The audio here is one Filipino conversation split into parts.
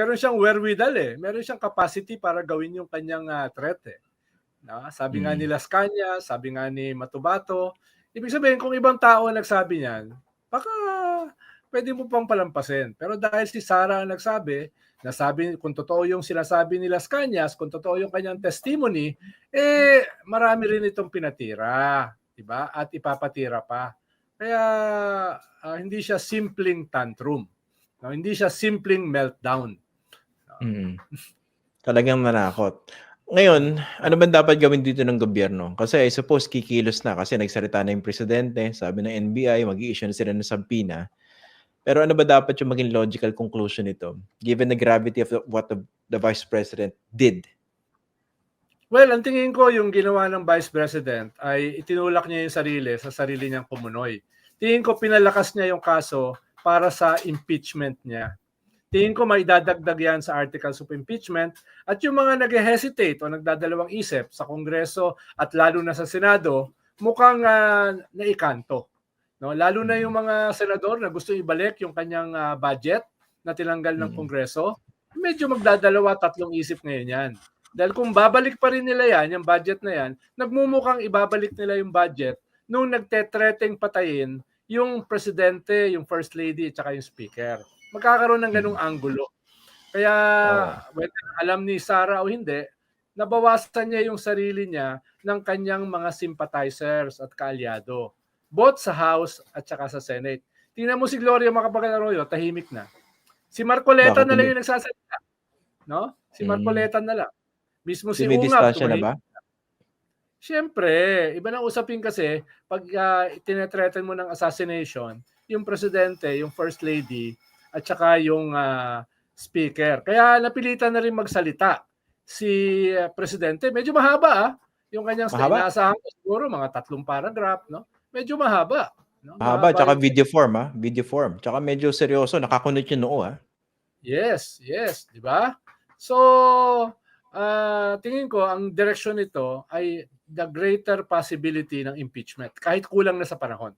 meron siyang wherewithal eh. Meron siyang capacity para gawin yung kanyang threat eh. No? Sabi nga ni Las Cañas, sabi nga ni Matubato, ibig sabihin kung ibang tao ang nagsabi niyan, baka pwede mo pang palampasin. Pero dahil si Sara ang nagsabi, nasabi kung totoo yung sinasabi ni Las Cañas, kung totoo yung kanyang testimony, marami rin itong pinatira, di ba? At ipapatira pa. Kaya hindi siya simpleng tantrum. No, hindi siya simpleng meltdown. Talagang manakot. Ngayon, ano ba dapat gawin dito ng gobyerno? Kasi I suppose kikilos na kasi nagsalita na yung presidente, sabi ng NBI, mag-i-issue na sila ng sampina. Pero ano ba dapat yung maging logical conclusion nito, given the gravity of what the Vice President did? Well, ang tingin ko yung ginawa ng Vice President ay itinulak niya yung sarili sa sarili niyang kumunoy. Tingin ko pinalakas niya yung kaso para sa impeachment niya. Tingin ko may dadagdag yan sa articles of impeachment at yung mga nag-hesitate o nagdadalawang isip sa Kongreso at lalo na sa Senado, mukhang naikanto. No? Lalo na yung mga senador na gusto ibalik yung kanyang budget na tinanggal ng Kongreso, medyo magdadalawa, tatlong isip ngayon yan. Dahil kung babalik pa rin nila yan, yung budget na yan, nagmumukhang ibabalik nila yung budget nung nagtetreteng patayin yung presidente, yung first lady, at saka yung speaker. Magkakaroon ng ganung anggulo. Kaya, whether alam ni Sara o hindi, nabawasan niya yung sarili niya ng kanyang mga sympathizers at kaalyado. Both sa House at saka sa Senate. Tingnan mo si Gloria Macapagal-Arroyo, tahimik na. Si Marcoleta na lang yung nagsasalita. No? Si Marcoleta na lang. Mismo si Ungab, tumahimik. Siyempre, iba na usapin kasi pag tinetreaten mo ng assassination, yung presidente, yung first lady, at saka yung speaker. Kaya napilitan na rin magsalita si presidente. Medyo mahaba yung kanyang inaasahan ko siguro mga 3 paragraph, no? Medyo mahaba. No? Mahaba, tsaka video form, video form. Tsaka medyo seryoso, nakakunot yung noo, Yes, di ba? So, tingin ko ang direksyon nito ay the greater possibility ng impeachment kahit kulang na sa panahon.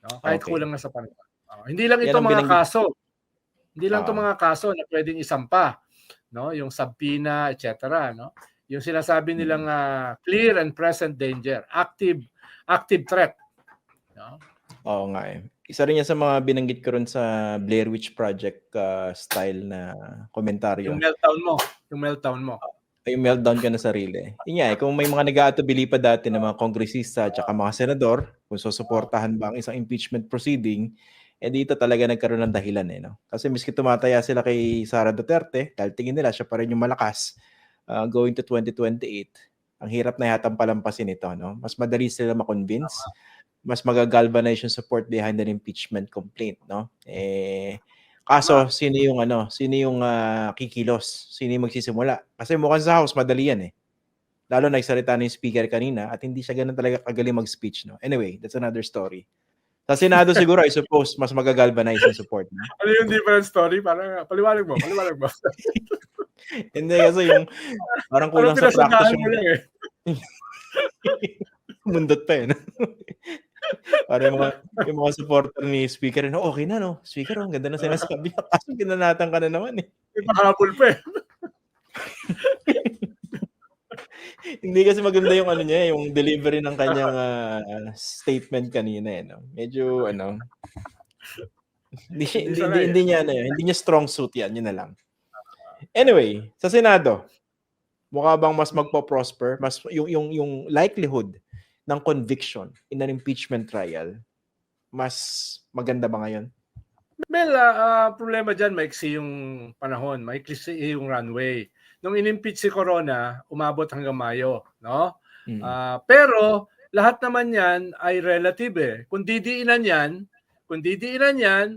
No? Kahit kulang na sa panahon. Hindi lang ito mga kaso. Hindi lang ito mga kaso na pwedeng isampa, no? Yung subpoena, etc., no? Yung sinasabi nilang clear and present danger, active threat, no? Oo nga eh. Isa rin yan sa mga binanggit ko rin sa Blair Witch Project style na komentaryo. Yung meltdown mo. Yung meltdown ka na sarili. Yun nga kung may mga nag-aatubili pa dati ng mga kongresista at saka mga senador, kung susuportahan ba ang isang impeachment proceeding, dito talaga nagkaroon ng dahilan no? Kasi miski tumataya sila kay Sara Duterte, dahil tingin nila siya pa rin yung malakas going to 2028, ang hirap na yatang palampasin ito, no? Mas madali sila ma-convince, mas magagalvanize yung support behind the impeachment complaint, no? Kaso sino yung kikilos, sino yung magsisimula? Kasi mukhang sa House madali yan lalo nagsalita na yung speaker kanina at hindi siya ganun talaga kagaling mag-speech, no? Anyway, that's another story. Sa Senado siguro, I suppose, mas magagalvanize yung support. No? Ano yung different story? Parang paliwanag mo. Hindi kasi yung parang kulang sa practice yung mundot pa no? Parang yung mga supporter ni speaker, okay na, no? Speaker, ang ganda na sinasabi. Kaso ginanatan ka na naman May pahabol pa Hindi kasi maganda yung niya, yung delivery ng kanyang statement kanina no. Medyo hindi niya strong suit yan, yun na lang. Anyway, sa Senado, mukha bang mas magpo-prosper, mas yung likelihood ng conviction in an impeachment trial, mas maganda ba ngayon? Well, problema dyan, maiksi yung panahon, maiksi yung runway. Nung in-impeach si Corona, umabot hanggang Mayo, no? Pero lahat naman yan ay relative Kung didiinan yan,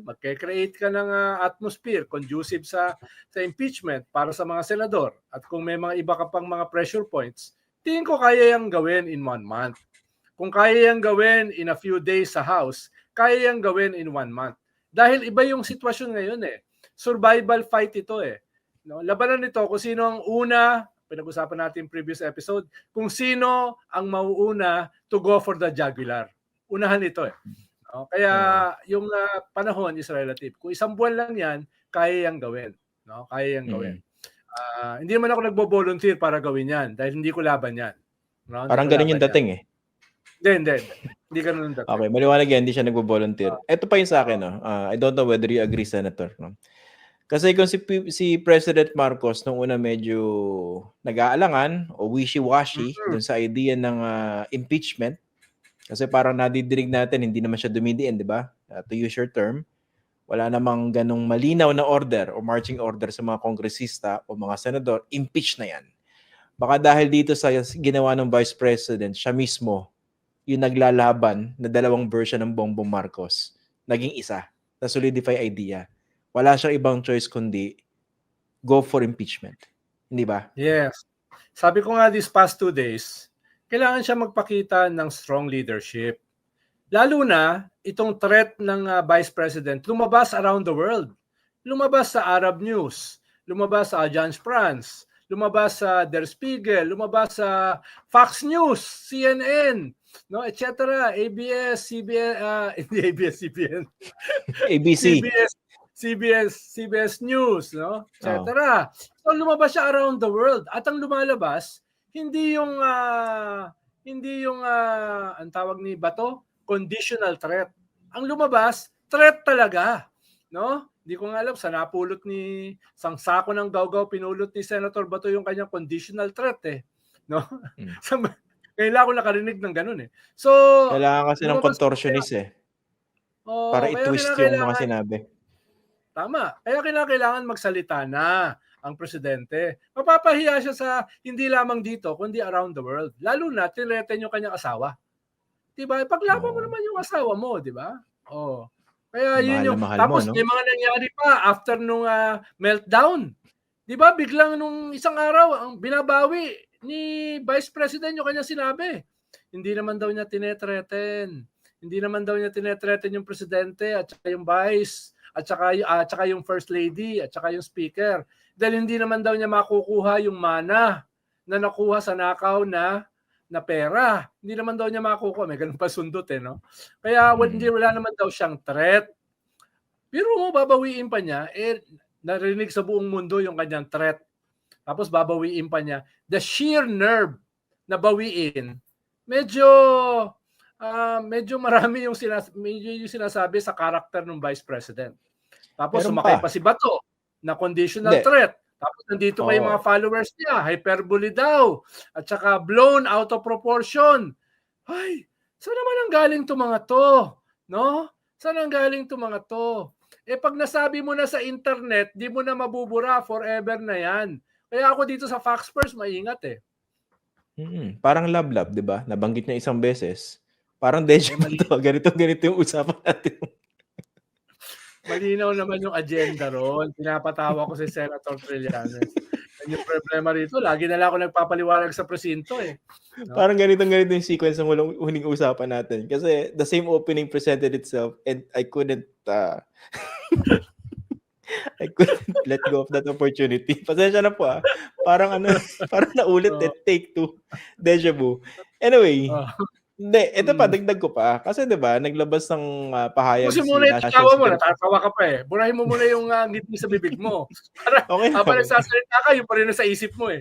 magke-create ka ng atmosphere conducive sa impeachment para sa mga senador. At kung may mga iba ka pang mga pressure points, tingin ko kaya yang gawin in 1 month. Kung kaya yang gawin in a few days sa House, kaya yang gawin in 1 month. Dahil iba yung sitwasyon ngayon Survival fight ito No? Labanan nito kung sino ang una, pinag-usapan natin previous episode, kung sino ang mauuna to go for the jugular. Unahan ito No? Kaya yung panahon is relative. Kung 1 buwan lang yan, kaya yang gawin. No? Kaya yan gawin. Hindi naman ako nagbo-volunteer para gawin yan dahil hindi ko laban yan. No? Parang ganun yung dating eh. Hindi. Hindi ganun yung dating. Okay, maliwanag yan, hindi siya nagbo-volunteer. Ito pa yung sa akin, no? I don't know whether you agree, Senator. No? Kasi kung si President Marcos nung una medyo nag-aalangan o wishy-washy dun sa idea ng impeachment, kasi parang nadidinig natin, hindi naman siya dumidiin, di ba? To use your term, wala namang ganong malinaw na order o marching order sa mga kongresista o mga senador, impeach na yan. Baka dahil dito sa ginawa ng Vice President, siya mismo yung naglalaban na dalawang version ng Bongbong Marcos, naging isa, na solidify idea. Wala siyang ibang choice kundi go for impeachment. Hindi ba? Yes. Sabi ko nga these past 2 days, kailangan siya magpakita ng strong leadership. Lalo na itong threat ng Vice President lumabas around the world. Lumabas sa Arab News, lumabas sa Agence France, lumabas sa Der Spiegel, lumabas sa Fox News, CNN, no, etc. ABS, CBS, hindi ABS, CBN. ABC. CBS News, no? etc. So lumabas siya around the world at ang lumalabas hindi yung ang tawag ni Bato, conditional threat. Ang lumabas, threat talaga, no? Hindi ko nga alam sa napulot ni sangsako ng gawgaw pinulot ni Senator Bato yung kanyang conditional threat no? Kailangan ko nakarinig ng ganun So kailangan kasi ng contortionist para i-twist yung mga sinabi. Tama. Kaya kailangan magsalita na ang presidente. Mapapahiya siya sa hindi lamang dito, kundi around the world. Lalo na, tinreten yung kanyang asawa. Diba? Paglaban mo naman yung asawa mo, diba? Kaya yun yung... Tapos may mga nangyari pa after nung meltdown. Diba? Biglang nung isang araw, ang binabawi ni Vice President yung kanyang sinabi. Hindi naman daw niya tinetreten. Hindi naman daw niya tinetreten yung presidente at saka yung vice at saka yung first lady at saka yung speaker. Dahil hindi naman daw niya makukuha yung mana na nakuha sa nakaw na pera. Hindi naman daw niya makukuha. May ganun pa sundot no? Kaya wala naman daw siyang threat. Pero babawiin pa niya, narinig sa buong mundo yung kanyang threat. Tapos babawiin pa niya. The sheer nerve na bawiin, medyo marami yung sinasabi sa karakter ng Vice President. Tapos sumakay pa si Bato na conditional threat. Tapos nandito pa yung mga followers niya, hyperbole daw. At saka blown out of proportion. Ay, saan naman ang galing to mga to? No? Saan ang galing to mga to? Pag nasabi mo na sa internet, di mo na mabubura, forever na yan. Kaya ako dito sa Fox First, maingat Parang love, di ba? Nabanggit niya isang beses. Parang deja vu to. Ganito yung usapan natin. Malinaw naman yung agenda ron. Pinapatawa ko si Senator Trillanes. Yung problema rito, lagi na lang ako nagpapaliwanag sa presinto No? Parang ganito yung sequence ng huling usapan natin. Kasi the same opening presented itself and I couldn't let go of that opportunity. Pasensya na po Parang naulit take 2. Deja vu. Anyway, hindi, ito pa, dagdag ko pa. Kasi diba, naglabas ng pahayag si muna yung tawa mo, natatawa ka pa Burahin mo muna yung ngiti sa bibig mo. Para habang nagsasalita ka, yung pa rin sa isip mo